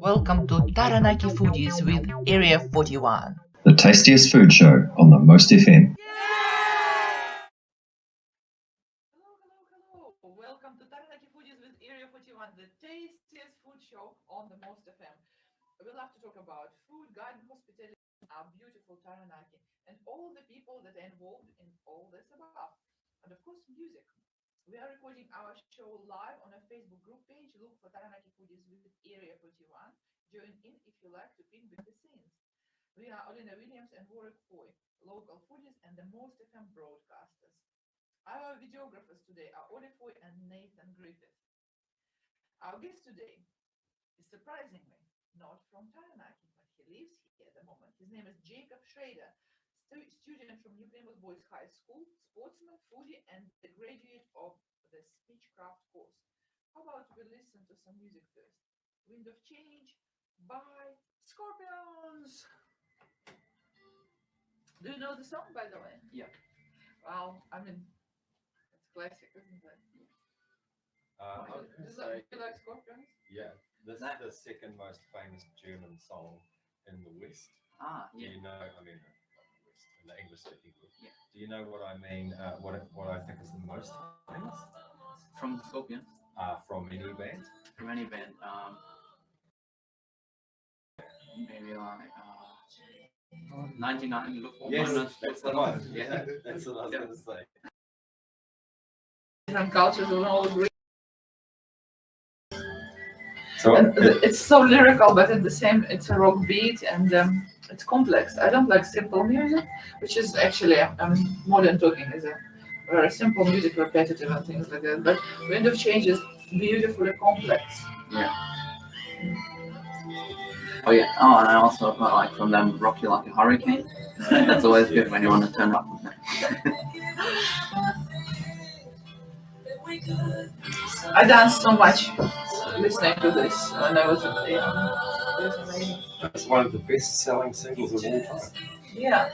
Welcome to Taranaki Foodies with Area 41. The tastiest food show on the Most FM. Hello. Welcome to Taranaki Foodies with Area 41, the tastiest food show on the Most FM. We love to talk about food, garden, hospitality, our beautiful Taranaki, and all the people that are involved in all this above. And of course, music. We are recording our show live on a Facebook group page. Look for Taranaki Foodies with Area 41. Join in if you like to ping with the scenes. We are Olly Williams and Warwick Foy, local foodies and the Most FM broadcasters. Our videographers today are Olly Foy and Nathan Griffith. Our guest today is surprisingly not from Taranaki, but he lives here at the moment. His name is Jacob Schrader, student from New Plymouth Boys High School, sportsman, foodie, and the graduate of the Speechcraft course. How about we listen to some music first? Wind of Change by Scorpions. Do you know the song, by the way? Yeah. Well, I mean, it's classic, isn't it? You like Scorpions? Yeah, this is the second most famous German song in the West. Yeah. Do you know? I mean, not the West, in the English-speaking world. Yeah. Do you know what I mean? What I think is the most famous From the Scorpions? from any band? From any band? Maybe like 99 before. Yes, that's the one. Yeah. That's what I was going to say. Different cultures will all agree. So And it's so lyrical, but at the same, it's a rock beat and it's complex. I don't like simple music, which is actually, modern talking is a very simple music, repetitive and things like that. But Wind of Change is beautifully complex. Oh yeah. Oh, and I also got like from them Rock You Like a Hurricane. That's always good when you want to turn up. I danced so much listening to this when I was young. It was amazing. it's one of the best-selling singles of all time. Yeah.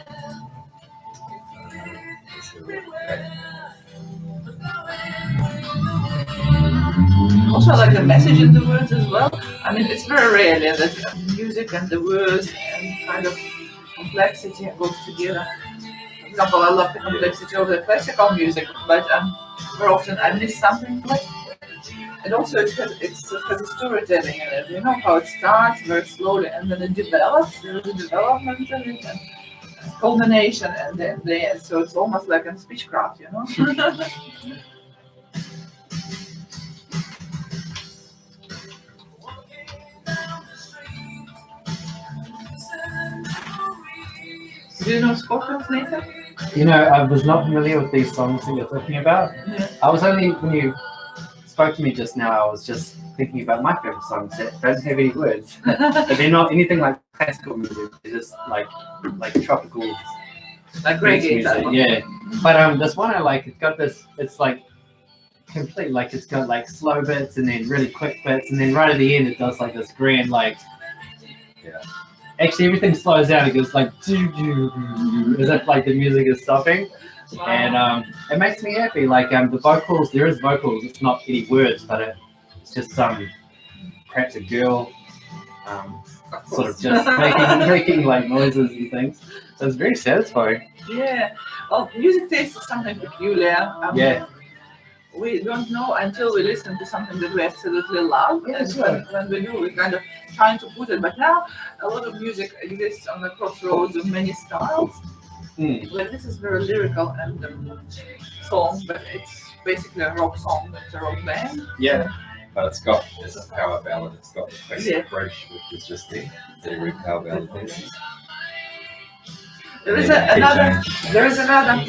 Also, I like the message in the words as well. I mean, it's very rare that music and the words and kind of complexity goes together. For example, I love the complexity of the classical music, but very often I miss something from it. And also, it has a storytelling in it. You know how it starts very slowly and then it develops. There is a development in it and culmination and then the end. So it's almost like in speechcraft, you know. Do you know Scorpions, Nathan? You know, I was not familiar with these songs that you're talking about. Yeah. I was only, when you spoke to me just now, I was just thinking about my favorite songs that don't have any words. But they're not anything like classical music. They're just like tropical Like reggae music. type of- Yeah. But this one I like, it's got this, it's like complete, like it's got like slow bits and then really quick bits. And then right at the end, it does like this grand, like, Yeah. actually everything slows down. It goes like, as if like the music is stopping. Wow. And it makes me happy. Like the vocals, there is vocals. It's not any words, but it's just perhaps a girl, sort of just making like noises and things. So it's very satisfying. Yeah. Well, music taste is something peculiar. Yeah. We don't know until we listen to something that we absolutely love. Yeah, and sure. when we do, we kind of trying to put it. But now, a lot of music exists on the crossroads of many styles. But this is very lyrical and song, but it's basically a rock song. It's a rock band. Yeah. But it's a power ballad. It's got the classic Yeah. bridge, which is just there. Very power ballad version. There is another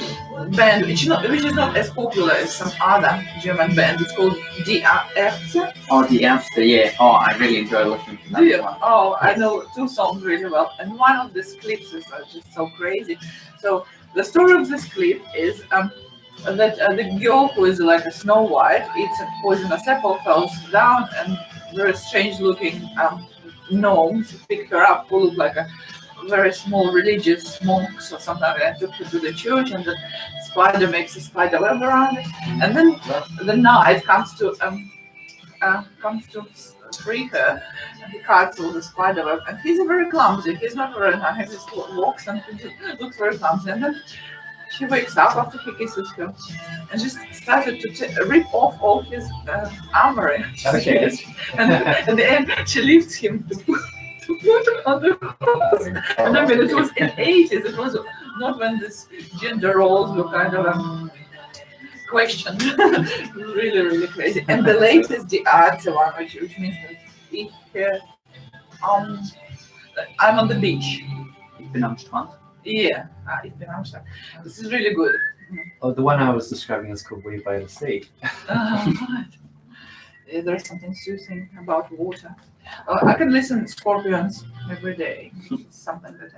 band which is not as popular as some other German band. It's called Die Ärzte. Oh, the Amster, yeah. Oh, I really enjoy listening to that Do you? one. Oh, I know two songs really well, and one of these clips is just so crazy. So the story of this clip is that the girl who is like a Snow White eats a poisonous apple, falls down, and very strange-looking gnomes pick her up, who look like a very small religious monks or something like that, took her to the church, and the spider makes a spider web around it, and then the night comes to free her, and he cancels the spider web. And he's very clumsy. He's not very nice. He just walks and he just looks very clumsy. And then she wakes up after he kisses her and just started to rip off all his armory. Okay. And at the end, she lifts him to put him on the cross. And I mean, it was in 80s. It was not when this gender roles were kind of questioned. Really, really crazy. And the latest, the art one, which means that if I'm on the beach. Ich bin am Strand. Yeah, ich bin am Strand. This is really good. Oh, the one I was describing is called Way by the Sea. Right. Yeah, there's something soothing about water. I can listen to Scorpions every day. It's something that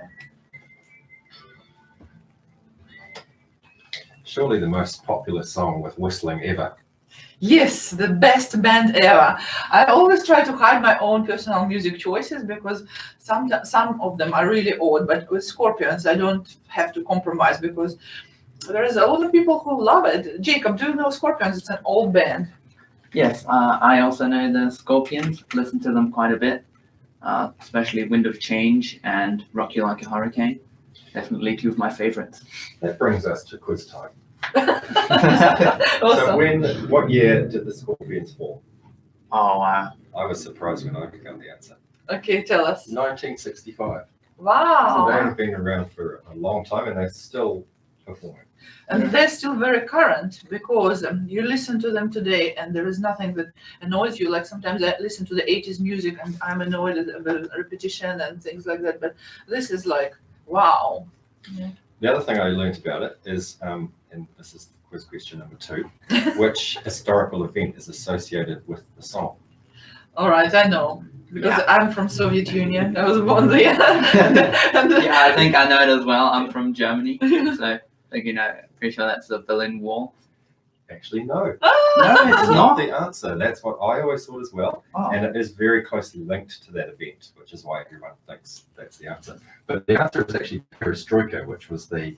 Surely the most popular song with whistling ever. Yes, the best band ever. I always try to hide my own personal music choices because some of them are really odd, but with Scorpions I don't have to compromise because there is a lot of people who love it. Jacob, do you know Scorpions? It's an old band. Yes, I also know the Scorpions. Listen to them quite a bit, especially Wind of Change and Rock You Like a Hurricane. Definitely two of my favorites. That brings us to quiz time. Awesome. So what year did the Scorpions form? Oh, wow. I was surprised when I found the answer. Okay, tell us. 1965. So Wow. they have been around for a long time and they're still performing. And they're still very current because you listen to them today and there is nothing that annoys you. Like sometimes I listen to the 80s music and I'm annoyed at the repetition and things like that. But this is like, wow. Yeah. The other thing I learned about it is, and this is quiz question number 2, which historical event is associated with the song? All right, I know. Because Yeah. I'm from Soviet Union. I was born there. Yeah, I think I know it as well. I'm from Germany, so like, pretty sure that's the Berlin Wall. Actually, no. No, it's not. The answer. That's what I always thought as well. Oh. And it is very closely linked to that event, which is why everyone thinks that's the answer. But the answer is actually perestroika, which was the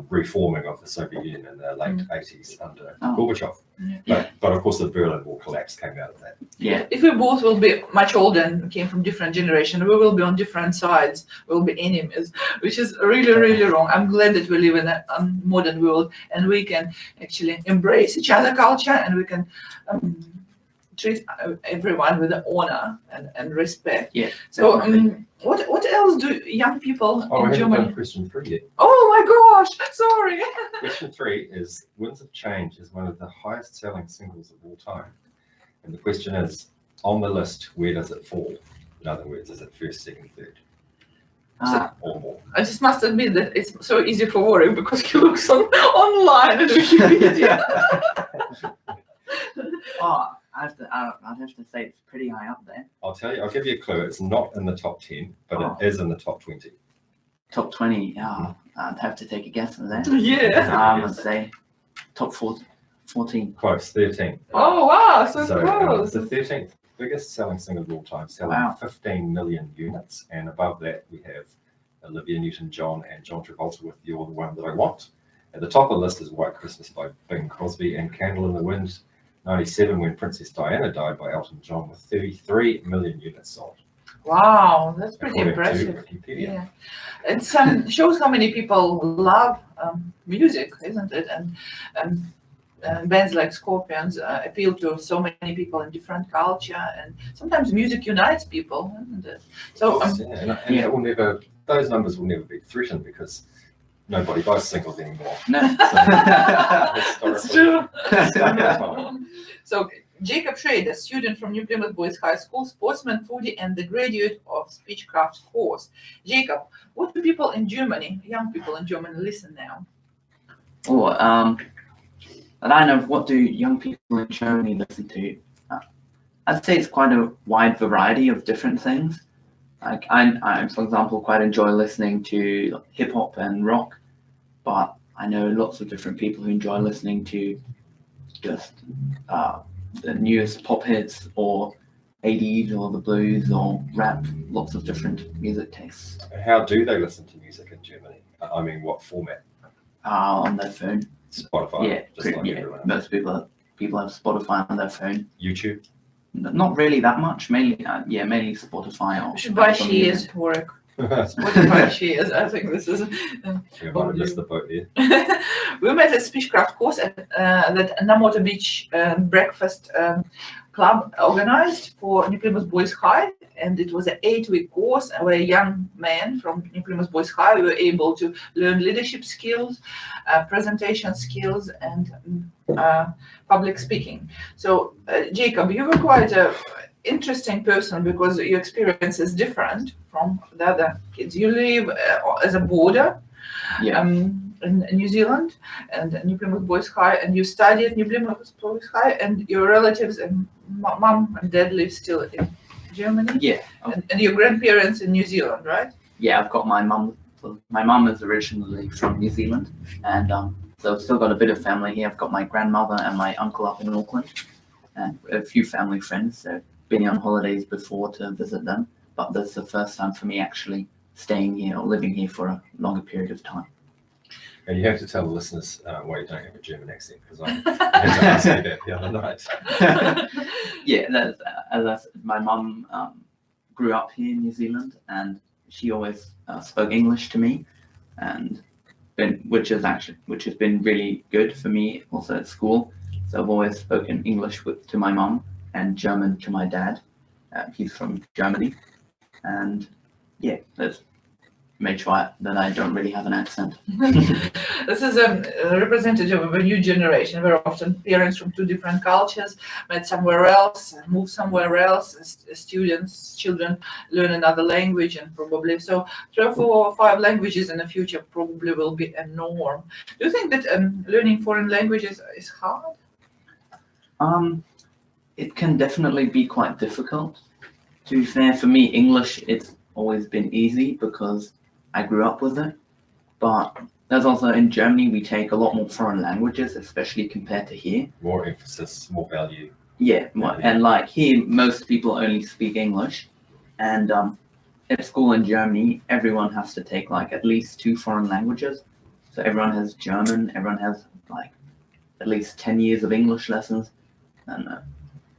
reforming of the Soviet Union in the late 80s under Oh. Gorbachev. Yeah. But of course, the Berlin Wall collapse came out of that. Yeah. If we both will be much older and came from different generations, we will be on different sides. We'll be enemies, which is really, really wrong. I'm glad that we live in a modern world and we can actually embrace each other culture and we can treat everyone with honor and respect. Yeah. So definitely. what else do young people Oh, in we haven't done Germany? question 3 yet. Oh my gosh! Sorry. Question 3 is Winds of Change is one of the highest selling singles of all time. And the question is, on the list, where does it fall? In other words, is it first, second, third, or more? I just must admit that it's so easy for Warwick because he looks online at Wikipedia. Oh, I'd have to say it's pretty high up there. I'll tell you, I'll give you a clue. It's not in the top 10, but Oh. it is in the top 20. Top 20. Yeah, I'd have to take a guess on that. Yeah. I'd say top 14. Close, 13. Oh wow, so So close. the 13th biggest selling single of all time, selling Wow. 15 million units. And above that, we have Olivia Newton-John and John Travolta with You're the One That I Want. At the top of the list is White Christmas by Bing Crosby and Candle in the Wind, 97, when Princess Diana died, by Elton John, with 33 million units sold. Wow, that's pretty according impressive. to Wikipedia. Yeah, it's shows how many people love music, isn't it? And bands like Scorpions appeal to so many people in different culture, and sometimes music unites people, isn't it? So Yes, yeah, and it will never; those numbers will never be threatened because nobody buys singles anymore. No. it's true. Historically. So Jacob Schrader, student from New Plymouth Boys High School, sportsman, foodie, and the graduate of Speechcraft course. Jacob, what do people in Germany, young people in Germany, listen now? Oh, but I know, what do young people in Germany listen to? I'd say it's quite a wide variety of different things. Like I, for example, quite enjoy listening to hip hop and rock, but I know lots of different people who enjoy listening to just the newest pop hits or 80s or the blues or rap. Lots of different music tastes. How do they listen to music in Germany? I mean, what format? On their phone. Spotify. Yeah, just like yeah. everyone else. Most people have Spotify on their phone. YouTube. Not really that much. Mainly, mainly Spotify. Or You should buy Apple Shears Music. work. Spotify Shears. I think this is. We might have missed the boat there. We met at Speechcraft course at that Namoto Beach breakfast club organized for New Plymouth Boys High, and it was an 8-week course where young men from New Plymouth Boys High were able to learn leadership skills, presentation skills, and public speaking. So, Jacob, you were quite a interesting person because your experience is different from the other kids. You live as a boarder in New Zealand and New Plymouth Boys High, and you study at New Plymouth Boys High, and your relatives and mom and dad live still in Germany. Yeah. And your grandparents in New Zealand, right? Yeah, I've got my mum. My mum is originally from New Zealand, and so I've still got a bit of family here. I've got my grandmother and my uncle up in Auckland, and a few family friends. So been on holidays before to visit them, but this is the first time for me actually staying here or living here for a longer period of time. And you have to tell the listeners why you don't have a German accent, because I had to ask you that the other night. Yeah, that's, as I said, my mum grew up here in New Zealand, and she always spoke English to me, and which has been really good for me also at school. So I've always spoken English to my mum and German to my dad. He's from Germany, and yeah, that's made sure that I don't really have an accent. This is a representative of a new generation. Very often parents from two different cultures met somewhere else, move somewhere else. Children learn another language, and probably 3 or 4 or 5 languages in the future probably will be a norm. Do you think that learning foreign languages is hard? It can definitely be quite difficult. To be fair, for me, English, it's always been easy because I grew up with it. But there's also in Germany, we take a lot more foreign languages, especially compared to here. More emphasis, more value. Yeah, and like here, most people only speak English. And at school in Germany, everyone has to take like at least 2 foreign languages. So everyone has German, everyone has like at least 10 years of English lessons, and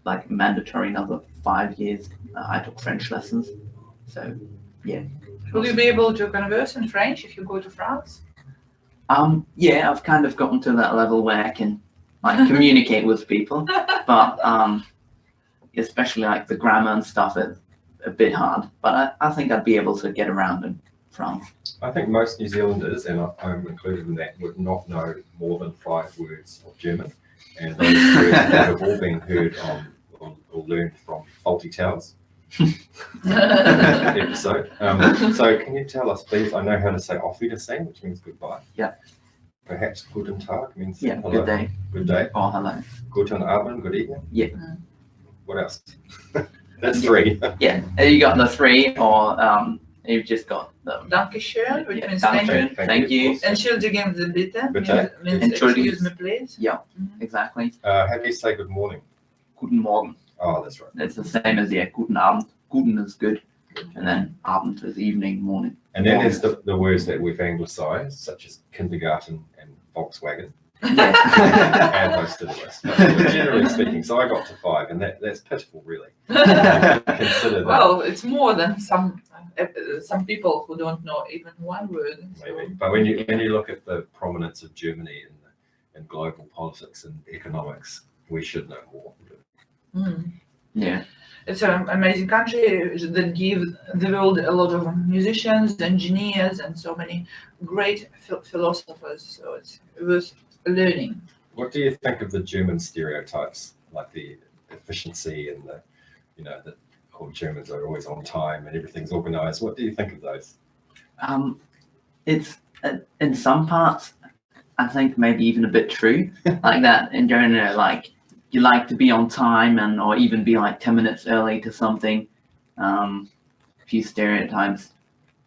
like mandatory another 5 years. I took French lessons. So yeah. Will you be able to converse in French if you go to France? Yeah, I've kind of gotten to that level where I can like communicate with people, but especially like the grammar and stuff is a bit hard. But I think I'd be able to get around in France. I think most New Zealanders, and I'm included in that, would not know more than 5 words of German, and those words have all been heard or learned from Faulty Towers. Episode. So can you tell us, please? I know how to say Auf Wiedersehen, which means goodbye. Yeah. Perhaps Guten Tag means hello. Good day. Good day. Or hello. Guten Abend, good evening. Yeah. What else? That's 3. Yeah. You got the 3, or you've just got the Dankeschön, which means Dankeschön, thank you. Entschuldigen Sie bitte Bitte. means Entschuldigen. excuse me, please. Yeah, exactly. How do you say good morning? Guten Morgen. Oh, that's right. It's the same as Guten Abend. Guten is good, and then Abend is evening, morning. And then there's the words that we've anglicised, such as kindergarten and Volkswagen. Yeah. Add those to the list. But generally speaking, so I got to 5, and that's pitiful, really. Consider that. Well, it's more than some people who don't know even 1 word. Maybe. But when you look at the prominence of Germany in global politics and economics, we should know more. Yeah. It's an amazing country that gives the world a lot of musicians, engineers, and so many great philosophers. So it's worth learning. What do you think of the German stereotypes, like the efficiency and that all Germans are always on time and everything's organised? What do you think of those? It's in some parts, I think maybe even a bit true, like that in Germany, like you like to be on time or even be like 10 minutes early to something. A few stereotypes,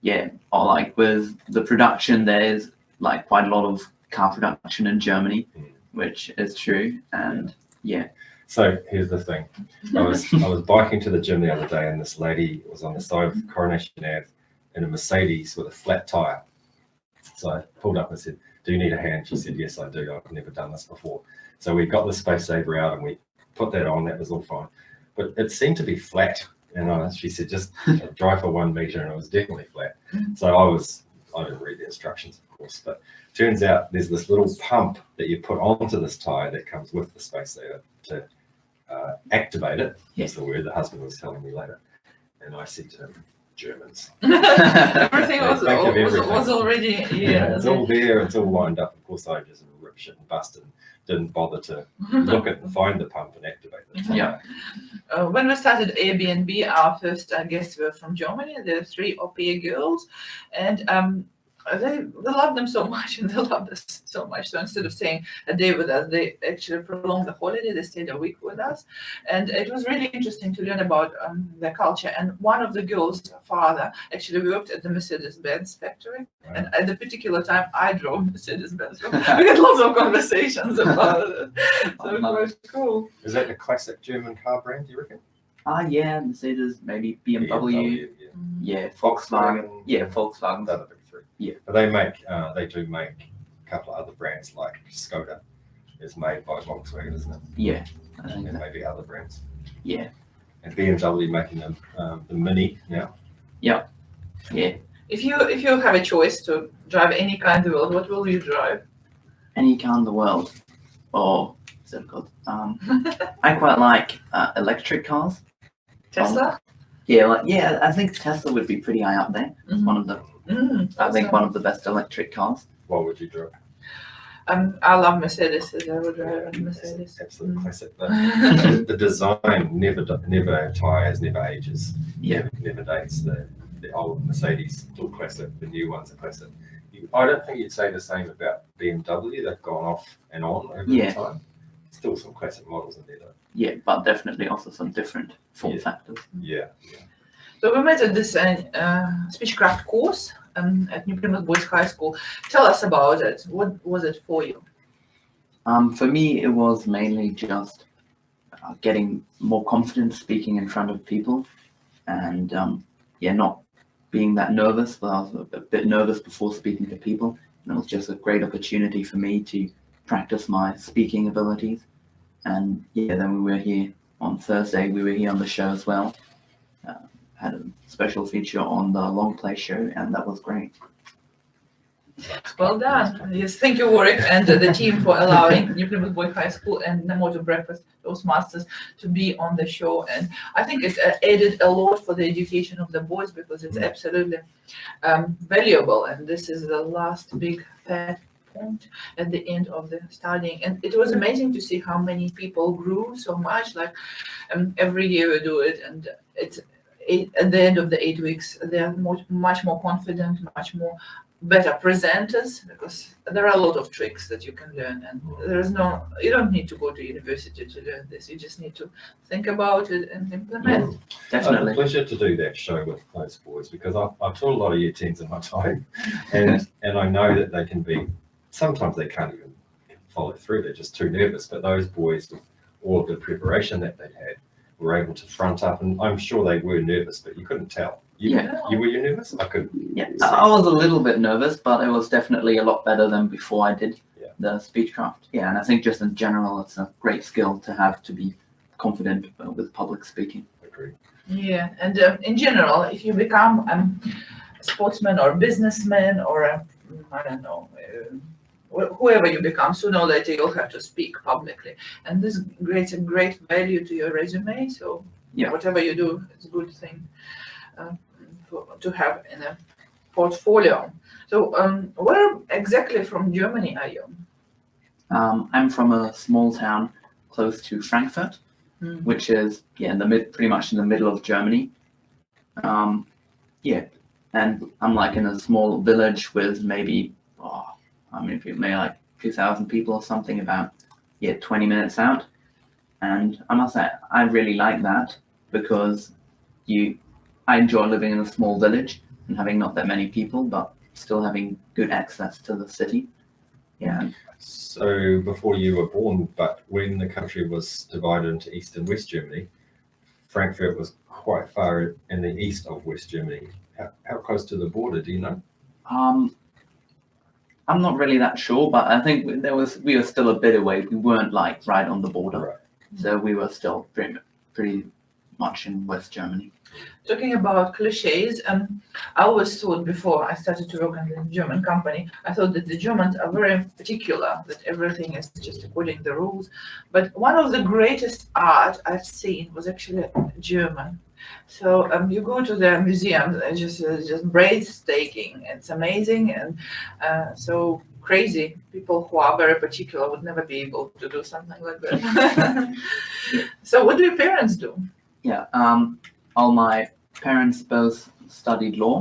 yeah. Or like with the production, there's like quite a lot of car production in Germany, which is true, and yeah. So here's the thing. I was biking to the gym the other day, and this lady was on the side of Coronation Ave in a Mercedes with a flat tire. So I pulled up and said, "Do you need a hand?" She said, "Yes, I do. I've never done this before." So we got the space saver out and we put that on. That was all fine. but it seemed to be flat. And she said, just drive for 1 meter, and it was definitely flat. So I didn't read the instructions, of course, but turns out there's this little pump that you put onto this tire that comes with the space saver to activate it. That's the word the husband was telling me later. And I said to him, Germans. Everything was everything. already, It's all there, it's all lined up. Of course, I just ripped shit and busted and didn't bother to look at and find the pump and activate it. Yeah. When we started Airbnb, our first guests were from Germany. There were 3 au pair girls, and they loved them so much, and they loved us so much. So instead of staying a day with us, they actually prolonged the holiday. They stayed a week with us, and it was really interesting to learn about their culture. And one of the girls' father actually worked at the Mercedes-Benz factory, and at the particular time, I drove Mercedes-Benz. We had lots of conversations about it. So it was cool. Is that the classic German car brand, do you reckon? Yeah, Mercedes, maybe BMW. Yeah, Volkswagen. Yeah, Volkswagen. They're the big 3. Yeah. But they do make a couple of other brands, like Skoda is made by Volkswagen, isn't it? Yeah, I think And that. maybe other brands. Yeah. And BMW making the Mini now. Yeah. If you have a choice to drive any car in the world, what will you drive? Any car in the world. Oh, what's it called? I quite like electric cars. Tesla? Yeah, I think Tesla would be pretty high up there. It's one of the, I think awesome. one of the best electric cars. What would you drive? I love Mercedes. I would drive a Mercedes. Absolute classic. The design never tires, never ages. Yeah. Never dates. The old Mercedes still classic. The new ones are classic. I don't think you'd say the same about BMW. They've gone off and on over the time. Still some classic models in there though. Yeah, but definitely also some different form factors. Yeah. So we met at this speechcraft course at New Plymouth Boys High School. Tell us about it. What was it for you? For me, it was mainly just getting more confident speaking in front of people, and not being that nervous. Well, I was a bit nervous before speaking to people, and it was just a great opportunity for me to practice my speaking abilities. And then we were here on Thursday. We were here on the show as well. Had a special feature on the long play show, and that was great. Well done. Yes, thank you, Warwick, and the team for allowing New Plymouth Boys High School and the Motor Breakfast Toastmasters to be on the show. And I think it added a lot for the education of the boys, because it's absolutely valuable. And this is the last big fat point at the end of the studying. And it was amazing to see how many people grew so much. Like every year we do it, and it's at the end of the 8 weeks, they are much more confident, much more better presenters, because there are a lot of tricks that you can learn, and you don't need to go to university to learn this. You just need to think about it and implement. Definitely. It's a pleasure to do that show with those boys, because I've taught a lot of year 10s in my time, and I know that they can be, sometimes they can't even follow through. They're just too nervous. But those boys, with all of the preparation that they had, were able to front up, and I'm sure they were nervous, but you couldn't tell. You were nervous? I couldn't. Yeah, I was a little bit nervous, but it was definitely a lot better than before I did the speechcraft. Yeah, and I think just in general, it's a great skill to have, to be confident with public speaking. Agreed. Yeah, and in general, if you become a sportsman or businessman or I don't know, whoever you become, sooner or later you'll have to speak publicly, and this creates a great value to your resume. So whatever you do, it's a good thing to have in a portfolio. So where exactly from Germany are you? I'm from a small town close to Frankfurt, which is pretty much in the middle of Germany. And I'm like in a small village with maybe maybe like 2,000 people or something, about 20 minutes out. And I must say, I really like that, because I enjoy living in a small village and having not that many people, but still having good access to the city. Yeah. So before you were born, but when the country was divided into East and West Germany, Frankfurt was quite far in the east of West Germany. How close to the border, do you know? I'm not really that sure, but I think we were still a bit away. We weren't like right on the border. Right. So we were still pretty much in West Germany. Talking about cliches, I always thought before I started to work in a German company, I thought that the Germans are very particular, that everything is just according to the rules. But one of the greatest art I've seen was actually German. So you go to the museums, and just breathtaking. It's amazing and so crazy. People who are very particular would never be able to do something like that. So what do your parents do? Yeah, all my parents both studied law.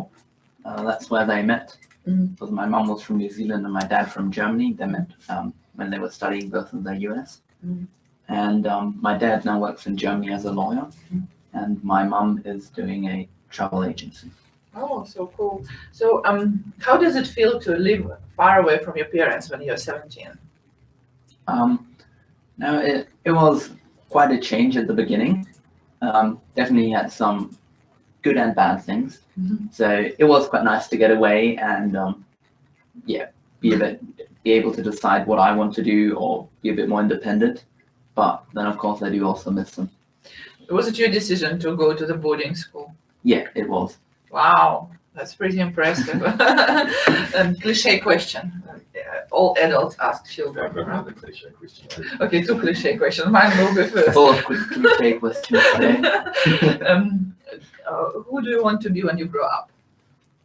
That's where they met. Because my mum was from New Zealand and my dad from Germany. They met when they were studying both in the US. And my dad now works in Germany as a lawyer. And my mum is doing a travel agency. Oh, so cool. So how does it feel to live far away from your parents when you're 17? No, it was quite a change at the beginning. Definitely had some good and bad things. So it was quite nice to get away and be able to decide what I want to do or be a bit more independent. But then of course I do also miss them. Was it your decision to go to the boarding school? Yeah, it was. Wow, that's pretty impressive. Cliche question. All adults ask children. Another cliche question. Okay, 2 cliche questions. Mine will be first. Full of cliche questions today. Who do you want to be when you grow up?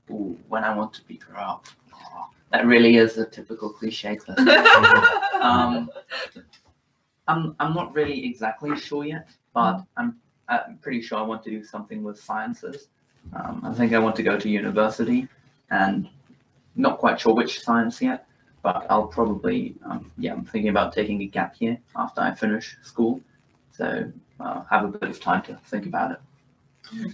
Ooh, when I want to be grown up. Oh, that really is a typical cliche question. I'm not really exactly sure yet, but I'm pretty sure I want to do something with sciences. I think I want to go to university and not quite sure which science yet, but I'll probably, I'm thinking about taking a gap year after I finish school. So have a bit of time to think about it.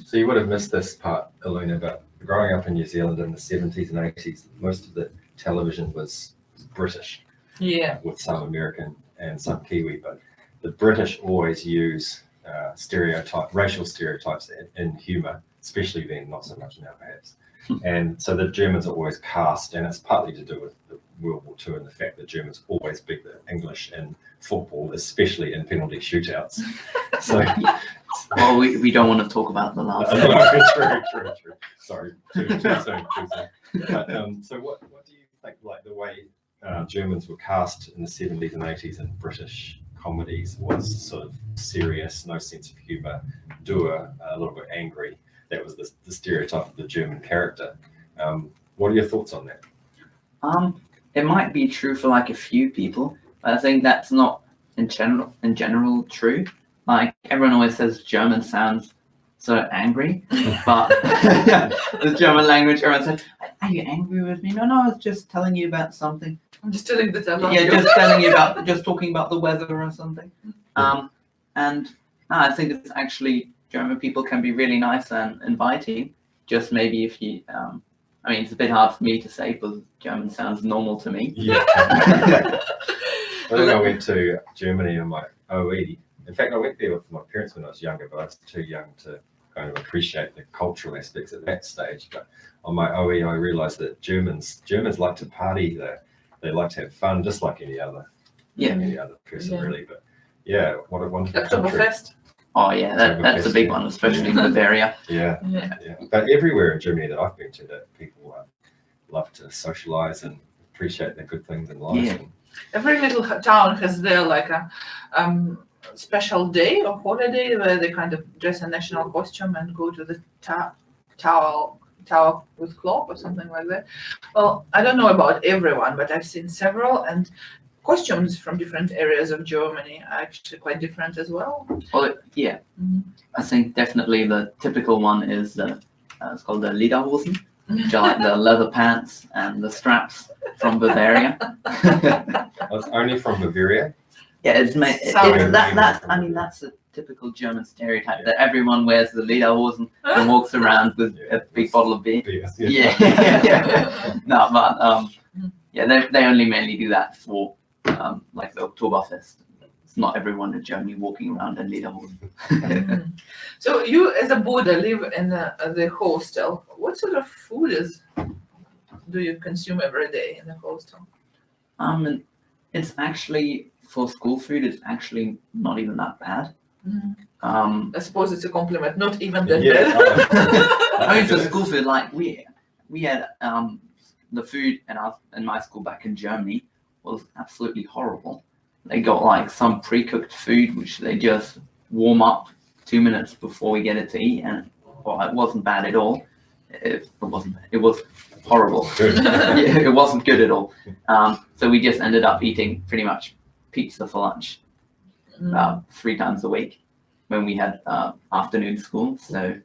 So you would have missed this part, Elena, but growing up in New Zealand in the 70s and 80s, most of the television was British. Yeah. With some American and some Kiwi, but the British always use racial stereotypes in humour, especially then, not so much now perhaps. And so the Germans are always cast, and it's partly to do with the World War II and the fact that Germans always beat the English in football, especially in penalty shootouts. So, well, we don't want to talk about the last. True. Sorry, too soon. But, so what do you think, like the way Germans were cast in the 70s and 80s in British comedies was sort of serious, no sense of humour, dour, a little bit angry. That was the stereotype of the German character. What are your thoughts on that? It might be true for like a few people, but I think that's not in general true. Like everyone always says German sounds so angry, but the German language, everyone says, "Are you angry with me?" No, I was just telling you about something. I'm just telling that I love Yeah, you. just telling you about, just talking about the weather or something. And I think it's actually German people can be really nice and inviting. Just maybe if you, I mean, it's a bit hard for me to say because German sounds normal to me. Yeah. I think I went to Germany in my OE. In fact, I went there with my parents when I was younger, but I was too young to kind of appreciate the cultural aspects at that stage. But on my OE, I realised that Germans like to party. They like to have fun, just like any other person, really. But yeah, what a wonderful country. Oktoberfest. Oh yeah, that's a big one, especially in Bavaria. Yeah. But everywhere in Germany that I've been to, that people love to socialise and appreciate the good things in life. Yeah. Every little town has their like a special day or holiday where they kind of dress a national costume and go to the tower with clock or something like that. Well, I don't know about everyone, but I've seen several, and costumes from different areas of Germany are actually quite different as well. Well, yeah, I think definitely the typical one is it's called the Lederhosen, which are like the leather pants and the straps from Bavaria. It's only from Bavaria. Yeah, that's a typical German stereotype that everyone wears the Lederhosen and walks around with a big bottle of beer. Yeah. No, but they only mainly do that for like the Oktoberfest. It's not everyone in Germany walking around in Lederhosen. So you, as a boarder, live in the hostel. What sort of food do you consume every day in the hostel? It's actually, for school food, it's actually not even that bad. I suppose it's a compliment, not even that Yeah. bad. I mean, for school food, like we had the food in my school back in Germany was absolutely horrible. They got like some pre-cooked food which they just warm up 2 minutes before we get it to eat, and it wasn't bad at all. It wasn't. It was horrible. Good. Yeah, it wasn't good at all. So we just ended up eating pretty much pizza for lunch about 3 times a week when we had afternoon school. So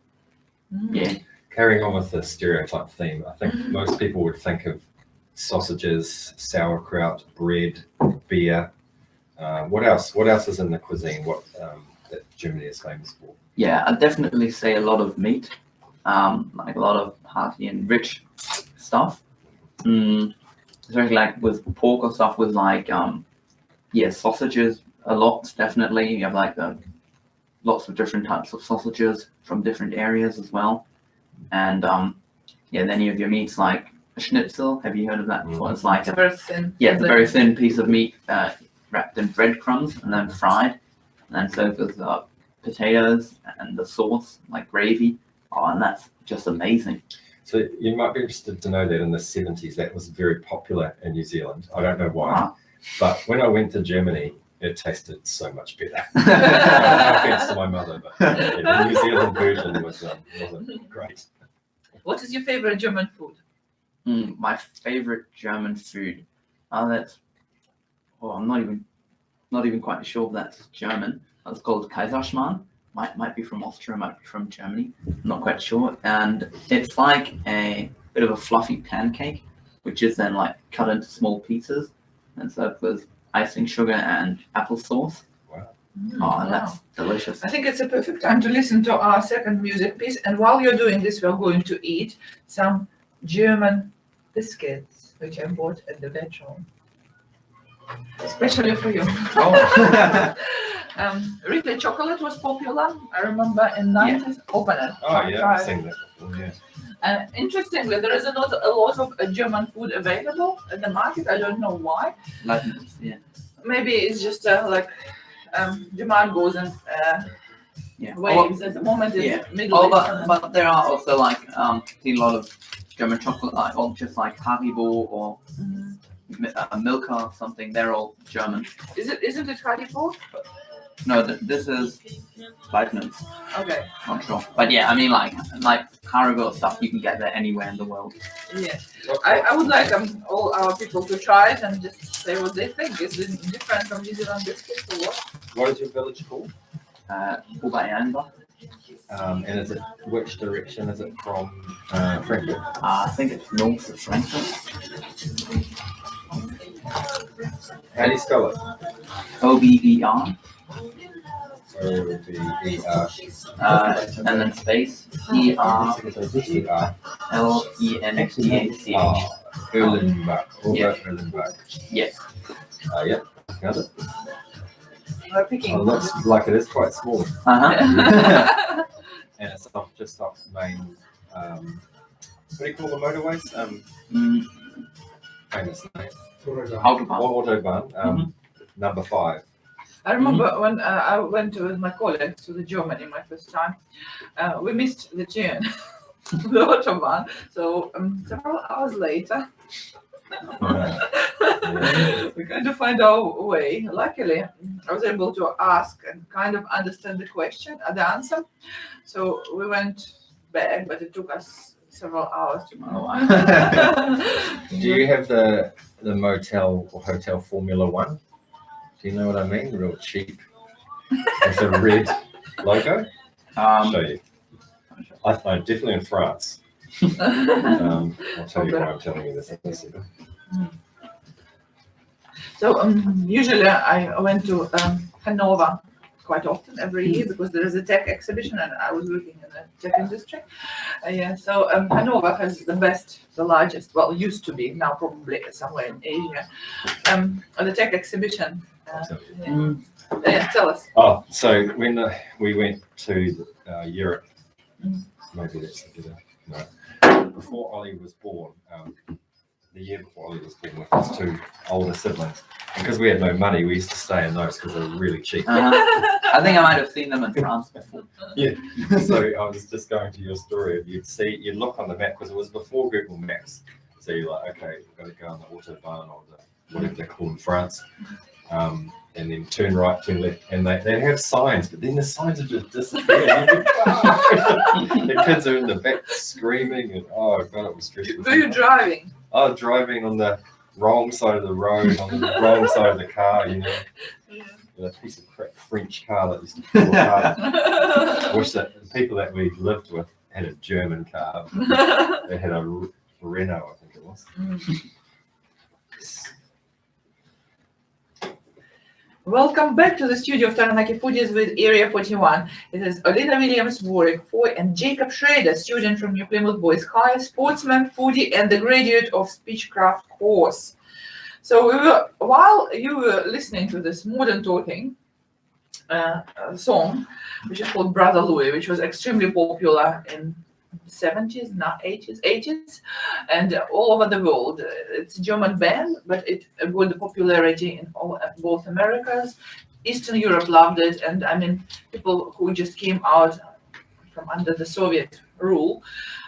yeah. Carrying on with the stereotype theme, I think most people would think of sausages, sauerkraut, bread, beer. What else? What else is in the cuisine? What that Germany is famous for? Yeah, I'd definitely say a lot of meat, like a lot of hearty and rich stuff. Especially like with pork or stuff with like, sausages a lot, definitely. You have like lots of different types of sausages from different areas as well. And then you have your meats like a schnitzel. Have you heard of that before? It's like It's a very thin. it's a very thin piece of meat wrapped in breadcrumbs and then fried, and then served with potatoes and the sauce, like gravy. Oh, and that's just amazing. So you might be interested to know that in the 70s, that was very popular in New Zealand. I don't know why, Wow. but when I went to Germany, it tasted so much better. No offense to my mother, but the New Zealand version wasn't great. What is your favorite German food? My favorite German food. I'm not even quite sure if that's German. It's called Kaiserschmarrn. Might be from Austria, might be from Germany. I'm not quite sure. And it's like a bit of a fluffy pancake, which is then like cut into small pieces and served with icing sugar and applesauce. Wow. Oh, and that's delicious. I think it's a perfect time to listen to our second music piece. And while you're doing this, we're going to eat some German biscuits, which I bought at the bedroom. Especially for you. Oh. Retail chocolate was popular. I remember in 90s. Open it. Oh yeah, Try I've it. seen that before, yeah. And interestingly, there is not a lot of German food available at the market. I don't know why. Yeah. Maybe it's just demand goes in Yeah. waves. At the moment, it's Yeah. middle. Oh, but there are also like seen a lot of German chocolate, like or just like Haribo or Milka or something. They're all German. Isn't it Haribo? No, this is Leibniz. Okay. Not sure, but yeah, I mean like Haribo stuff you can get there anywhere in the world. Yeah. I would like all our people to try it and just say what they think. Is it different from New Zealand biscuits or what? What is your village called? Oberernbach. And is it which direction is it from Frankfurt? I think it's north of Frankfurt. How do you spell it? OBER. O-B-E-R. And then space E-R. ERLENDACH. Erlenbach. Yeah. Erlenbach. Yes. Yep. Found it. We're picking. Oh, looks like it is quite small. Uh-huh. And it's just off the main, what do you call the motorways? Famous name. Autobahn. Autobahn, number 5. I remember when I went with my colleagues to Germany my first time, we missed the train, the Autobahn. So several hours later, we kind of find our way. Luckily, I was able to ask and kind of understand the question, the answer. So we went back, but it took us several hours to go. Do you have the motel or hotel Formula 1? Do you know what I mean? Real cheap with a red logo. I'll show you. I definitely in France. I'll tell you why I'm telling you this in a second. So usually I went to Hanover quite often every year because there is a tech exhibition and I was working in the tech industry. So Hanover has the largest, well, used to be, now probably somewhere in Asia, the tech exhibition. Tell us. Oh, so when we went to Europe, maybe that's the better. No. Before Olly was born, the year before Olly was born with his 2 older siblings, and because we had no money, we used to stay in those because they were really cheap. Uh-huh. I think I might have seen them in France before. Yeah. So I was just going to your story. You'd look on the map because it was before Google Maps. So you're like, okay, we've got to go on the autobahn or whatever they call in France, and then turn right, turn left, and they have signs, but then the signs are just disappearing. The kids are in the back screaming, and oh god, it was stressful. Were you driving? Oh, driving on the wrong side of the road, on the wrong side of the car, you know. A piece of crap French car that used to fall apart. I wish that the people that we lived with had a German car. They had a Renault, I think it was. Welcome back to the studio of Taranaki Foodies with Area 41. It is Olly Williams, Warwick Foy, and Jacob Schrader, student from New Plymouth Boys High, sportsman, foodie, and the graduate of Speechcraft course. So while you were listening to this modern talking song, which is called Brother Louie, which was extremely popular in 70s, not 80s, and all over the world. It's a German band, but it got popularity in both Americas. Eastern Europe loved it, and I mean, people who just came out from under the Soviet rule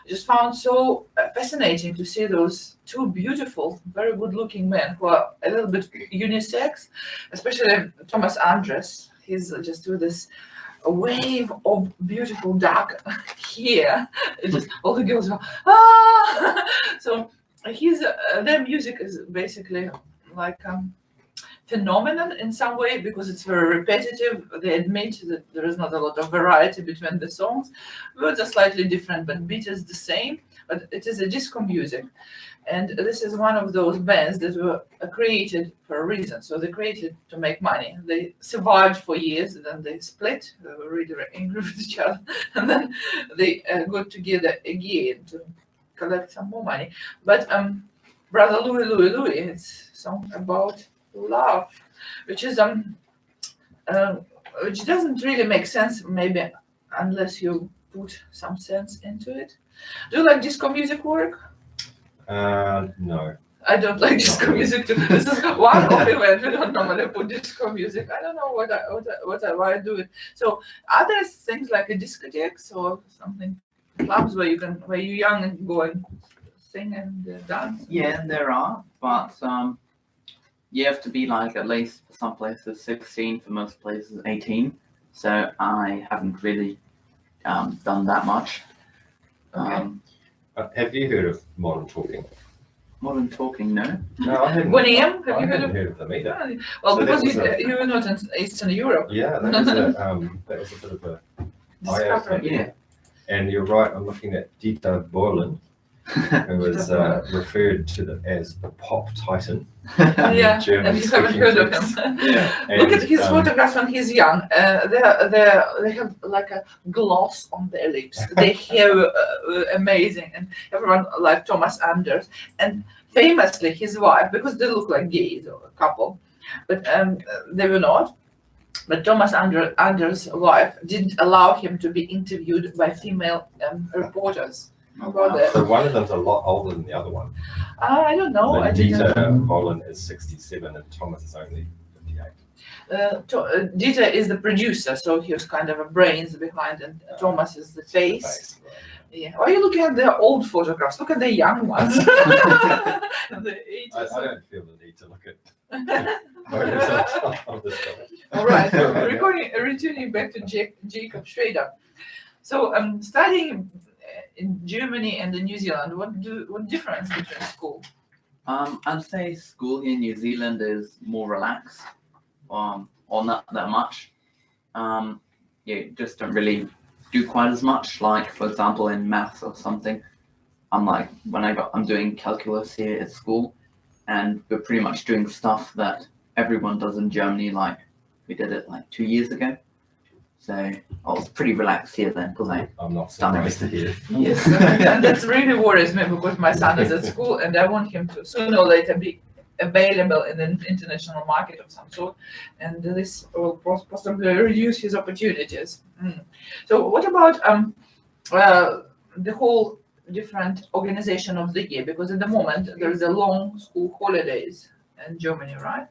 just found so fascinating to see those two beautiful, very good-looking men who are a little bit unisex, especially Thomas Andres. He's just with this wave of beautiful dark hair. It just all the girls go ah. So their music is basically like phenomenon in some way because it's very repetitive. They admit that there is not a lot of variety between the songs. Words are slightly different, but beat is the same. But it is a disco music. And this is one of those bands that were created for a reason. So they created to make money. They survived for years, and then they split. They were really angry with each other. And then they got together again to collect some more money. But Brother Louie, Louie, Louie, it's a song about love, which is which doesn't really make sense, maybe, unless you put some sense into it. Do you like disco music work? No. I don't like disco music too. This is one of the events we don't normally put disco music. I don't know why I do it. So are there things like a discotheque or something, clubs where you're young and go and sing and dance? Yeah, there are, but you have to be like at least for some places 16, for most places 18. So I haven't really done that much. Okay. Have you heard of Modern Talking? Modern Talking, no. No, I haven't. 1am, have I you heard haven't of? heard of them either. Well, So because that you were not in Eastern Europe. Yeah, that was a bit of a Discovery. Yeah. And you're right, I'm looking at Dieter Bohlen, who was referred to as the pop titan. Yeah, German and you haven't heard of him. Yeah, Look at and, his photographs when he's young. They have like a gloss on their lips. Their hair amazing, and everyone like Thomas Anders. And famously, his wife, because they look like gays or a couple, but they were not. But Thomas Anders' wife didn't allow him to be interviewed by female reporters. About that. So one of them's a lot older than the other one. I don't know. But I didn't Dieter Bohlen is 67 and Thomas is only 58. Dieter is the producer, so he was kind of a brains behind, and Thomas is the face. Right. Yeah. Why are you looking at their old photographs? Look at the young ones. The 80s. I don't feel the need to look at photos of this guy. All right. Returning back to Jacob Schrader. So studying in Germany and in New Zealand, what difference between school? I'd say school here in New Zealand is more relaxed, or not that much. You just don't really do quite as much. Like, for example, in maths or something, I'm doing calculus here at school, and we're pretty much doing stuff that everyone does in Germany. Like, we did it like 2 years ago. So I was pretty relaxed here then because I'm not done surprised to everything. hear. Yes. And that's really worries me because my son is at school and I want him to sooner or later be available in an international market of some sort, and this will possibly reduce his opportunities. So what about the whole different organization of the year? Because at the moment there is a long school holidays in Germany, right?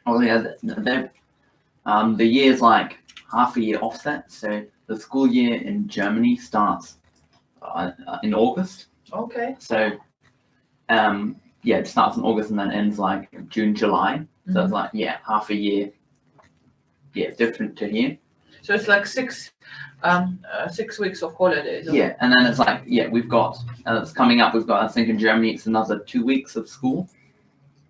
Oh yeah, the year's like half a year offset. So the school year in Germany starts in August. Okay. So yeah, it starts in August and then ends like June, July. So it's like, yeah, half a year. Yeah, different to here. So it's like 6 weeks of holidays. Yeah, and then it's like, yeah, we've got, it's coming up, we've got, I think in Germany, it's another 2 weeks of school.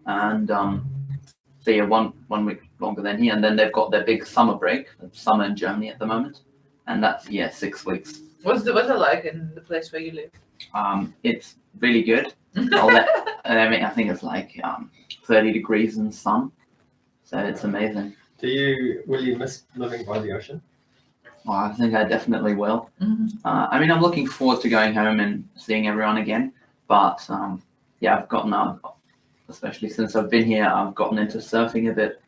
And so yeah, one week longer than here. And then they've got their big summer break, summer in Germany at the moment. And that's, yeah, 6 weeks. What's the weather like in the place where you live? It's really good. I mean, I think it's like 30 degrees in the sun. So it's amazing. Will you miss living by the ocean? Well, I think I definitely will. I mean, I'm looking forward to going home and seeing everyone again. But yeah, I've gotten out, especially since I've been here, I've gotten into surfing a bit,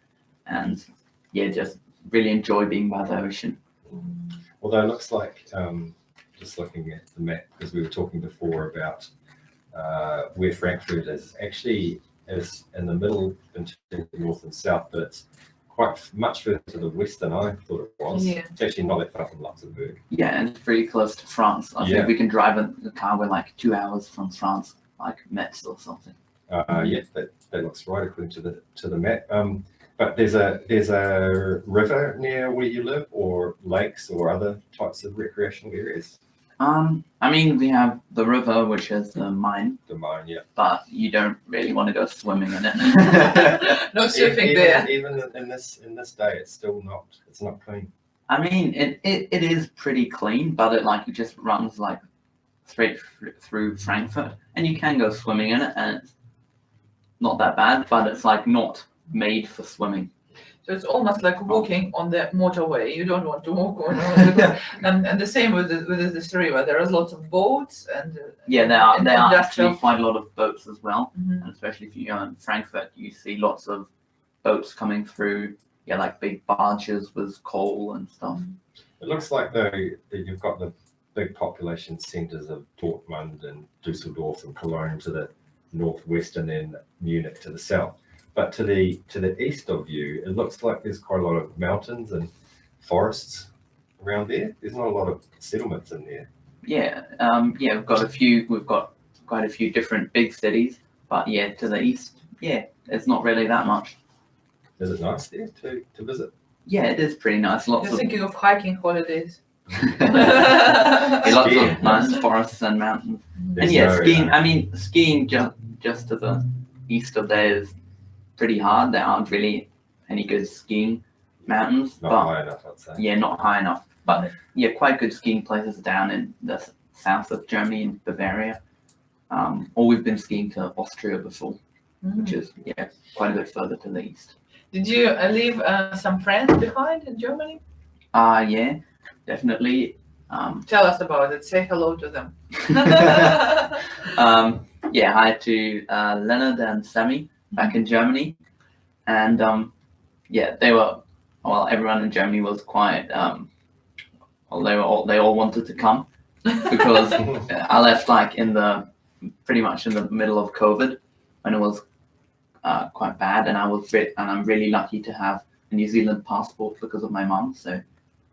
and yeah, just really enjoy being by the ocean. Although it looks like, just looking at the map, because we were talking before about where Frankfurt is, actually is in the middle between north and south, but it's quite much further to the west than I thought it was. Yeah. It's actually not that far from Luxembourg. Yeah, and it's pretty close to France. I think we can drive in the car. We're like 2 hours from France, like Metz or something. Yeah, that looks right according to the map. But there's a river near where you live, or lakes, or other types of recreational areas. I mean, we have the river, which is the Main, The mine, yeah. but you don't really want to go swimming in it. No surfing there. Even in this day, it's not clean. I mean, it is pretty clean, but it just runs like straight through Frankfurt, and you can go swimming in it, and it's not that bad, but it's like not made for swimming. So it's almost like walking on the motorway. You don't want to walk on the and the same with this river. There are lots of boats and Yeah, there are industrial. actually quite a lot of boats as well, Mhm. and especially if you go in Frankfurt, you see lots of boats coming through. Yeah, like big barges with coal and stuff. It looks like though that you've got the big population centres of Dortmund and Dusseldorf and Cologne to the northwest, and then Munich to the south. But to the east of you, it looks like there's quite a lot of mountains and forests around there. There's not a lot of settlements in there. Yeah, yeah, we've got quite a few different big cities, but yeah, to the east, yeah, it's not really that much. Is it nice there to visit? Yeah, it is pretty nice. Lots You're of thinking of hiking holidays. lots Skiing. of nice forests and mountains. There's And yeah, no, skiing. I mean, skiing just to the east of there is pretty hard. There aren't really any good skiing mountains, not but high enough, I'd say. yeah, not high enough. But yeah, quite good skiing places down in the south of Germany, in Bavaria. Or we've been skiing to Austria before, which is yeah quite a bit further to the east. Did you leave some friends behind in Germany? Yeah, definitely. Tell us about it. Say hello to them. Yeah, hi to Leonard and Sammy back in Germany, and yeah, they were, well, everyone in Germany was quite well, they all wanted to come because I left like pretty much in the middle of COVID when it was quite bad, and I'm really lucky to have a New Zealand passport because of my mum. So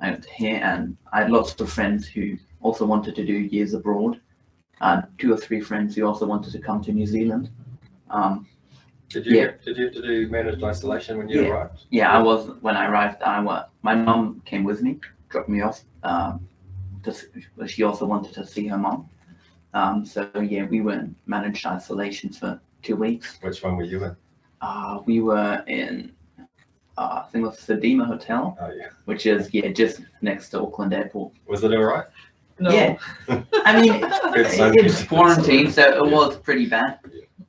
I went here, and I had lots of friends who also wanted to do years abroad. 2 or 3 friends who also wanted to come to New Zealand. Did you have to do managed isolation when you arrived? Yeah, I was when I arrived. My mum came with me, dropped me off. She also wanted to see her mum. So yeah, we were in managed isolation for 2 weeks. Which one were you in? We were in I think it was Sedima Hotel, Oh yeah. which is just next to Auckland Airport. Was it all right? No. Yeah, I mean it's quarantine, so it Yeah. was pretty bad.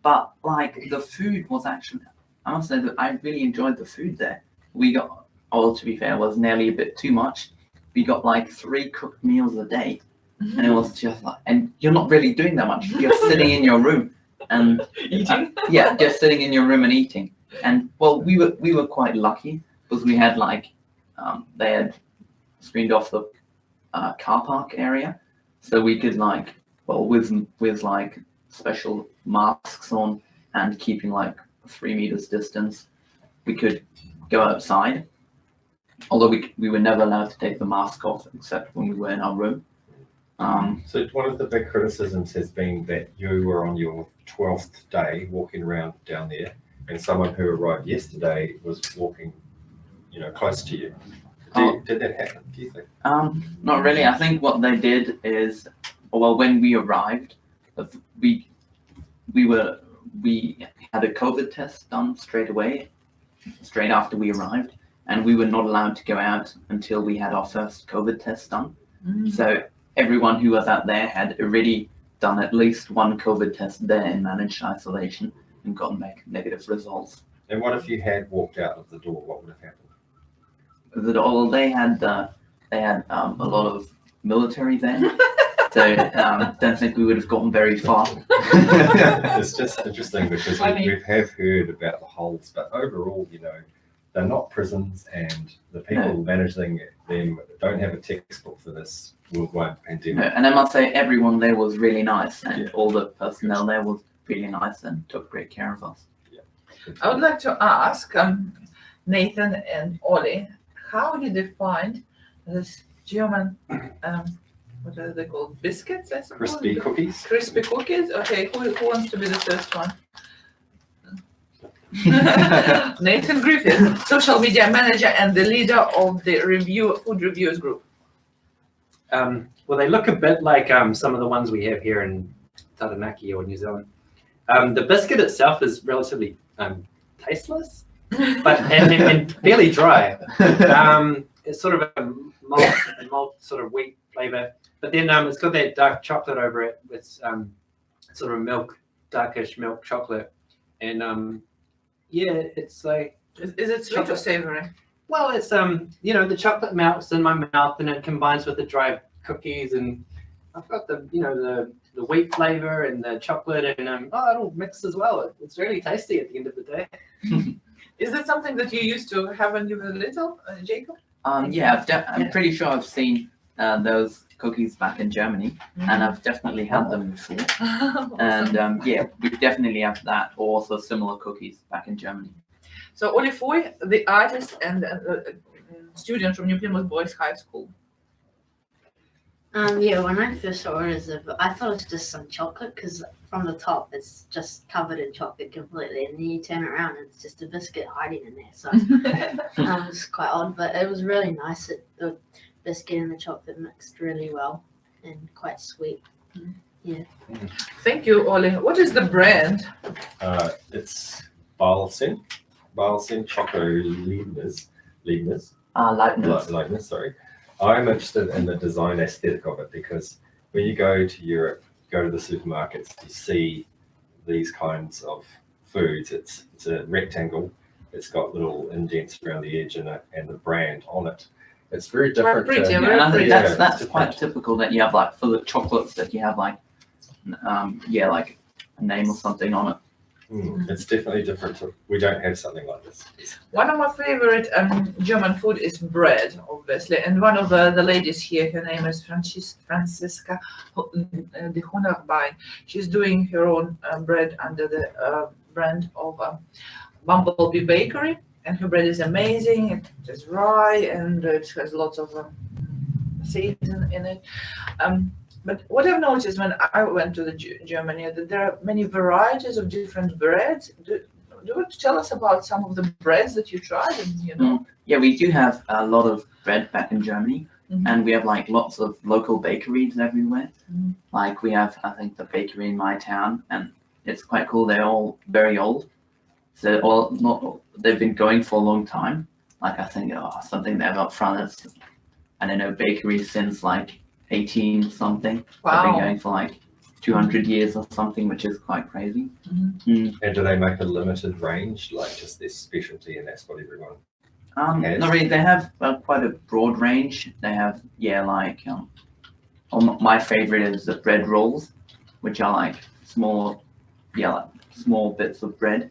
But like the food was actually, I must say that I really enjoyed the food there. We got, oh, to be fair, it was nearly a bit too much. We got like 3 cooked meals a day, and it was just like, and you're not really doing that much. You're sitting in your room and Eating. yeah, just sitting in your room and eating. And well, we were quite lucky because we had like they had screened off the car park area, so we could like, well, with like special masks on and keeping like 3 meters distance, we could go outside although we were never allowed to take the mask off except when we were in our room. So one of the big criticisms has been that you were on your 12th day walking around down there, and someone who arrived yesterday was walking, close to you. Did that happen, do you think? Not really. I think what they did is, well, when we arrived, we had a COVID test done straight away, straight after we arrived, and we were not allowed to go out until we had our first COVID test done. So everyone who was out there had already done at least one COVID test there in managed isolation and gotten back negative results. And what if you had walked out of the door? What would have happened? They had a lot of military there, so don't think we would have gotten very far. It's just interesting because we have heard about the holds, but overall, they're not prisons, and the people managing them don't have a textbook for this worldwide pandemic. And I must say, everyone there was really nice, and all the personnel there was really nice and took great care of us. I would like to ask Nathan and Olly, how did they find this German, what are they called? Biscuits, I suppose? Crispy cookies? Crispy cookies? Okay, who wants to be the first one? Nathan Griffith, social media manager and the leader of the food reviewers group. Well, they look a bit like some of the ones we have here in Taranaki or New Zealand. The biscuit itself is relatively tasteless, but and fairly dry. It's sort of a malt sort of wheat flavor, but then it's got that dark chocolate over it with sort of darkish milk chocolate, and it's like. Is it sweet or savory? Well, it's the chocolate melts in my mouth and it combines with the dry cookies, and I've got the the wheat flavor and the chocolate, and it all mixes as well. It's really tasty at the end of the day. Is that something that you used to have when you were little, Jacob? Yeah, I'm pretty sure I've seen those cookies back in Germany, and I've definitely had them before. Awesome. And yeah, we definitely have that, or also similar cookies back in Germany. So Olly Foy, the artist and student from New Plymouth Boys High School. Yeah, when I first saw it, I thought it was just some chocolate, because from the top it's just covered in chocolate completely, and then you turn it around and it's just a biscuit hiding in there. So it's quite odd, but it was really nice. The biscuit and the chocolate mixed really well and quite sweet. Yeah. Thank you, Olly. What is the brand? It's Balsen Choco Leibniz. Leibniz, sorry. I'm interested in the design aesthetic of it, because when you go to Europe, go to the supermarkets, you see these kinds of foods. It's a rectangle. It's got little indents around the edge and the brand on it. It's very different. And I think that's quite typical, that you have like for the chocolates that you have like like a name or something on it. It's definitely different. We don't have something like this. One of my favorite German food is bread, obviously, and one of the ladies here, her name is Franziska de Honerbein. She's doing her own bread under the brand of Bumblebee Bakery, and her bread is amazing. It is rye and it has lots of seeds in it. But what I've noticed when I went to Germany, that there are many varieties of different breads. Do you tell us about some of the breads that you tried? And, Yeah, we do have a lot of bread back in Germany, and we have like lots of local bakeries everywhere. Like we have, I think, the bakery in my town, and it's quite cool. They're all very old, so they've been going for a long time. Like I think something they have up front is, I don't know, bakery since like 18 something. Wow. I've been going for like 200 years or something, which is quite crazy. And do they make a limited range, like just their specialty, and that's what everyone has? Not really. They have quite a broad range. They have my favorite is the bread rolls, which are like small bits of bread,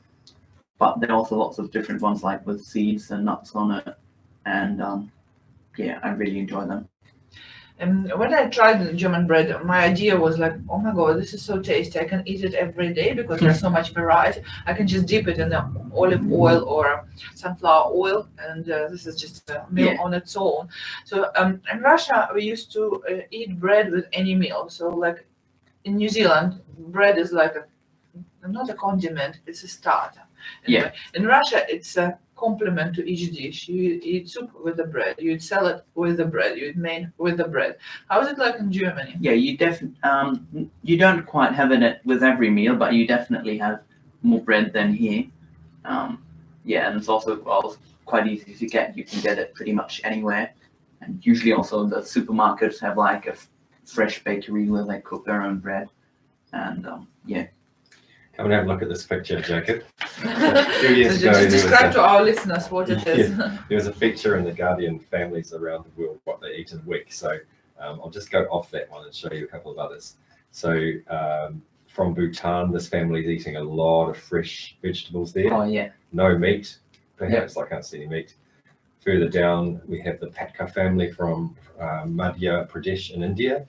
but there are also lots of different ones like with seeds and nuts on it, and I really enjoy them. When I tried the German bread, my idea was like, oh my god, this is so tasty. I can eat it every day because there's so much variety. I can just dip it in the olive oil or sunflower oil, and this is just a meal on its own. So in Russia, we used to eat bread with any meal. So like in New Zealand, bread is like not a condiment, it's a starter. Anyway, in Russia, it's a complement to each dish. You eat soup with the bread, you eat salad with the bread, you eat main with the bread. How is it like in Germany? Yeah, you you don't quite have it with every meal, but you definitely have more bread than here. Yeah, and it's also quite easy to get. You can get it pretty much anywhere, and usually also the supermarkets have like a fresh bakery where they cook their own bread, and yeah. Come and have a look at this picture, Jacob. A few years So ago, just describe to our listeners what it is. there was a feature in the Guardian families around the world what they eat in a week. So I'll just go off that one and show you a couple of others. So from Bhutan, this family is eating a lot of fresh vegetables there. Oh yeah. No meat, perhaps. I can't see any meat. Further down, we have the Patka family from Madhya Pradesh in India.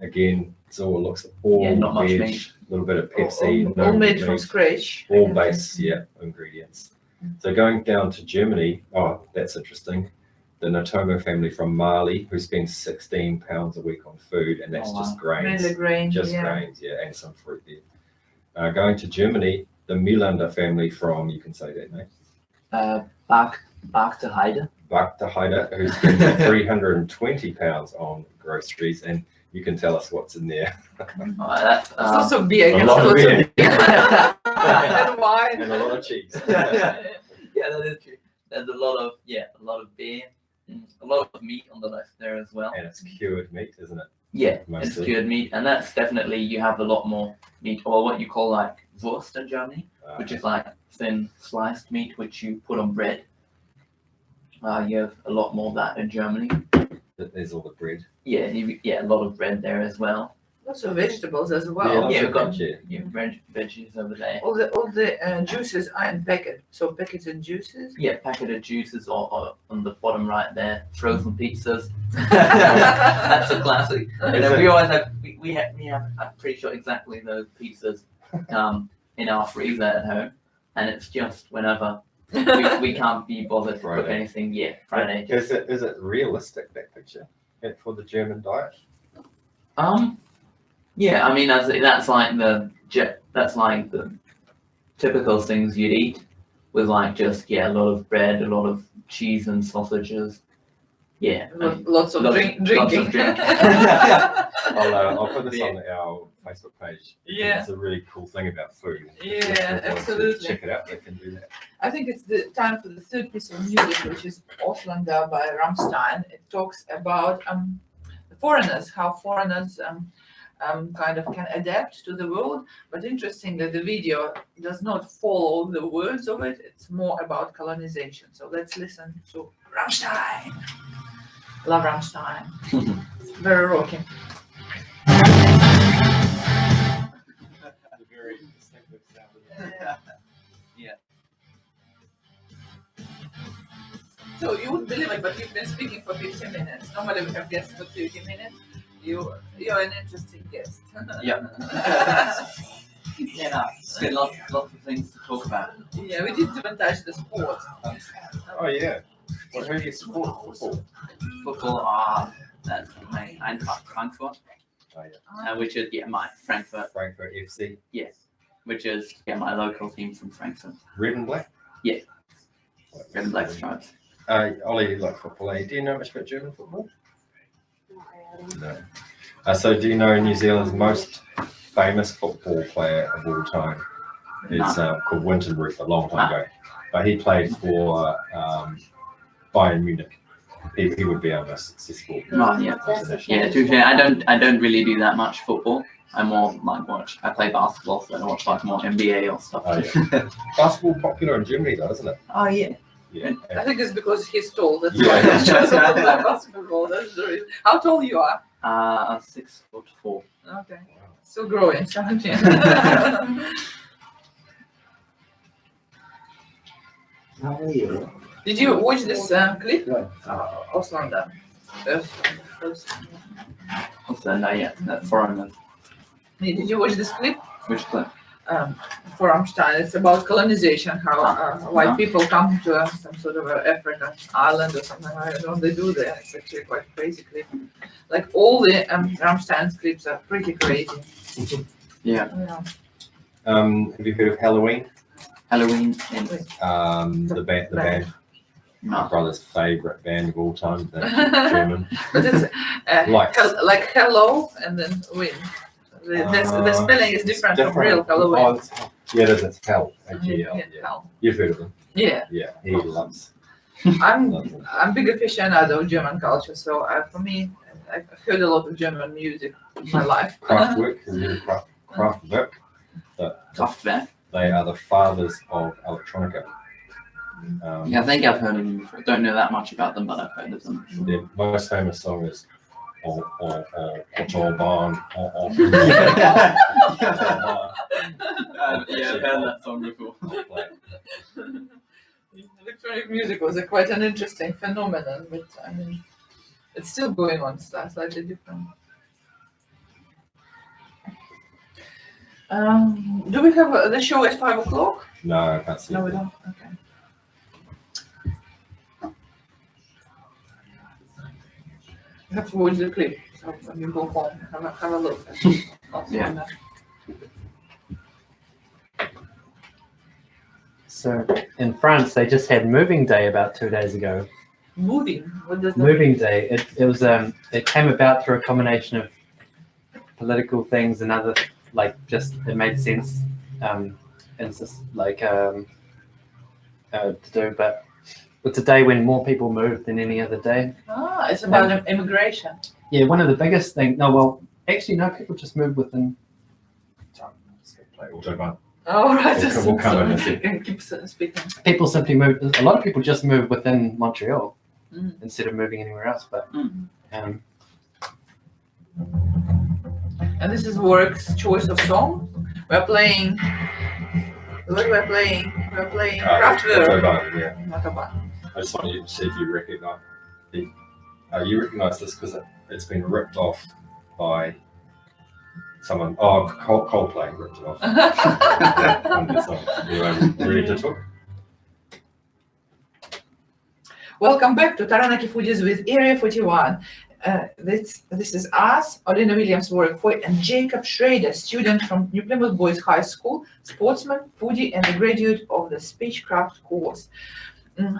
Again, it looks all not much veg, meat. a little bit of Pepsi, all made from scratch. all base, ingredients. So going down to Germany, oh, that's interesting. The Natomo family from Mali, who spends 16 pounds a week on food, and that's just grains. Mainly grains, Just grains, and some fruit there. Going to Germany, the Milander family from, you can say that name. Back to Heide. Who spends 320 pounds on groceries, and you can tell us what's in there. That's It's also beer. A lot of beer. And wine. And a lot of cheese. Yeah, that is true. There's a lot of beer, a lot of meat on the list there as well. And it's cured meat, isn't it? Yeah, Mostly. it's cured meat, and that's definitely, you have a lot more meat, or what you call like Wurst in Germany, which is like thin sliced meat which you put on bread. You have a lot more of that in Germany. There's all the bread. Yeah, a lot of bread there as well. Lots of vegetables as well. Yeah, we've got veg, veggies over there. All the juices are in packet. So packeted juices. Yeah, packeted juices or on the bottom right there, frozen pizzas. That's a classic. And then we always have, we have, I'm pretty sure exactly those pizzas in our freezer at home. And it's just whenever we can't be bothered to cook anything. Yeah, Friday. Is it realistic, that picture, for the German diet? Yeah, I mean that's like the typical things you'd eat, with like just a lot of bread, a lot of cheese and sausages. Yeah, Lots of drinking. Lots of drink. I'll put this on our Facebook page. Yeah. It's a really cool thing about food. Yeah, If people want to absolutely. check it out, they can do that. I think it's the time for the third piece of music, which is Auslander by Rammstein. It talks about foreigners, how foreigners kind of can adapt to the world. But interesting that the video does not follow the words of it. It's more about colonization. So let's listen to Rammstein. Love Rammstein. Very rocking. Very distinctive sound. Yeah. So you wouldn't believe it, but you've been speaking for 15 minutes. Normally we have guests for 30 minutes. You're an interesting guest. Yeah. Yeah, no, lots of things to talk about. Yeah, we didn't even touch the sport. Oh yeah. Well, who do you support football? Football, that's my Eintracht Frankfurt, Oh yeah. which is my Frankfurt, Frankfurt FC. yes, which is my local team from Frankfurt. Red and black. Yeah. Red and black stripes. Ollie, you like football? Do you know much about German football? Not really. No. So do you know New Zealand's most famous football player of all time? It's called Winton, a long time ago. But he played for Bayern Munich. He would be our most successful. Right, yeah. Yeah, to be fair, I don't really do that much football. I more like I play basketball, so I watch like more NBA or stuff. Oh yeah. Basketball popular in Germany though, isn't it? Oh yeah. Yeah. I think it's because he's tall. That's Yeah. why he's chosen to play basketball. That's the reason. How tall you are? 6'4". Okay. Still growing, challenging. How are you? Did you watch this clip? Auslander. Also, yeah, that foreigner. Did you watch this clip? Which clip? For Rammstein? It's about colonization, how white no. people come to some sort of African island or something. I don't know what they do there. It's actually quite crazy clip. Like all the Rammstein's clips are pretty crazy. Yeah. Have you heard of Halloween? Halloween in The band. My no. brother's favourite band of all time, the German. But it's Like- like hello and then win. The spelling is different from real Halloween. Oh, yeah, it is. It's Hell. H-E-L, yeah. Hell. You've heard of them? Yeah. Yeah, he loves. I'm loves them. big aficionado of German culture, so for me, I've heard a lot of German music in my life. Kraftwerk, have you heard of Kraftwerk? Kraftwerk. They are the fathers of electronica. Yeah, I think I've heard of them before. Don't know that much about them, but I've heard of them. Their most famous song is Autobahn. Yeah, I've heard that song before. Electronic music was quite an interesting phenomenon, but I mean, it's still going on, slightly different. Do we have the show at 5 o'clock? No, I can't see No, we it. don't. Okay. You have to watch the clip. So when you go home, have a look. Yeah. So in France, they just had Moving Day about 2 days ago. Moving. What does that Moving Day. It was it came about through a combination of political things and other just it made sense and just to do. But it's a day when more people move than any other day. it's about immigration. Yeah, one of the biggest things. No, well, actually, no. People just move within. Play Autobahn. Oh, right. We'll come in and You can keep speaking. People simply move. A lot of people just move within Montreal Mm. instead of moving anywhere else. But And this is Warwick's choice of song. We're playing. What we're playing? We're playing Kraftwerk. Autobahn, yeah. Autobahn. I just wanted you to see if you recognise it. You recognise this because it's been ripped off by someone. Oh, Coldplay ripped it off. One of their songs. You ready to talk? Welcome back to Taranaki Foodies with Area 41. This is us, Olly Williams, Warwick Foy, and Jacob Schrader, student from New Plymouth Boys High School, sportsman, foodie, and a graduate of the Speechcraft course.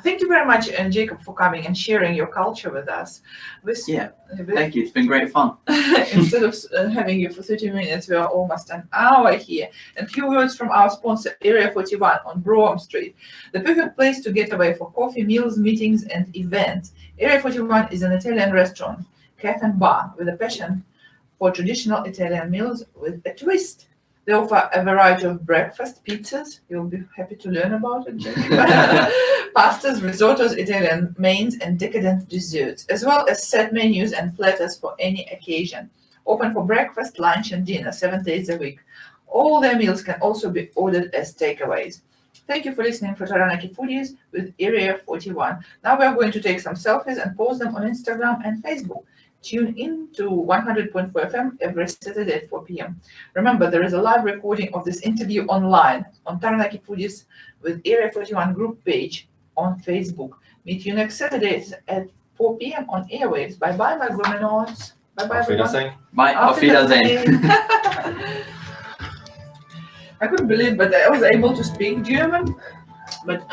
Thank you very much, Jacob, for coming and sharing your culture with us. Thank you. It's been great fun. Instead of having you for 30 minutes, we are almost an hour here. And few words from our sponsor, Area 41 on Brougham Street. The perfect place to get away for coffee, meals, meetings, and events. Area 41 is an Italian restaurant, cafe and bar with a passion for traditional Italian meals with a twist. They offer a variety of breakfast pizzas. You'll be happy to learn about it, Jacob. Pastas, risottos, Italian mains, and decadent desserts, as well as set menus and platters for any occasion. Open for breakfast, lunch, and dinner 7 days a week. All their meals can also be ordered as takeaways. Thank you for listening for Taranaki Foodies with Area 41. Now we are going to take some selfies and post them on Instagram and Facebook. Tune in to 100.4 FM every Saturday at 4 p.m. Remember, there is a live recording of this interview online on Taranaki Foodies with Area 41 group page on Facebook. Meet you next Saturday at 4 p.m. on airwaves. Bye-bye, my Grumenoids. Bye-bye, everyone. Bye. Auf Wiedersehen. I couldn't believe, but I was able to speak German. But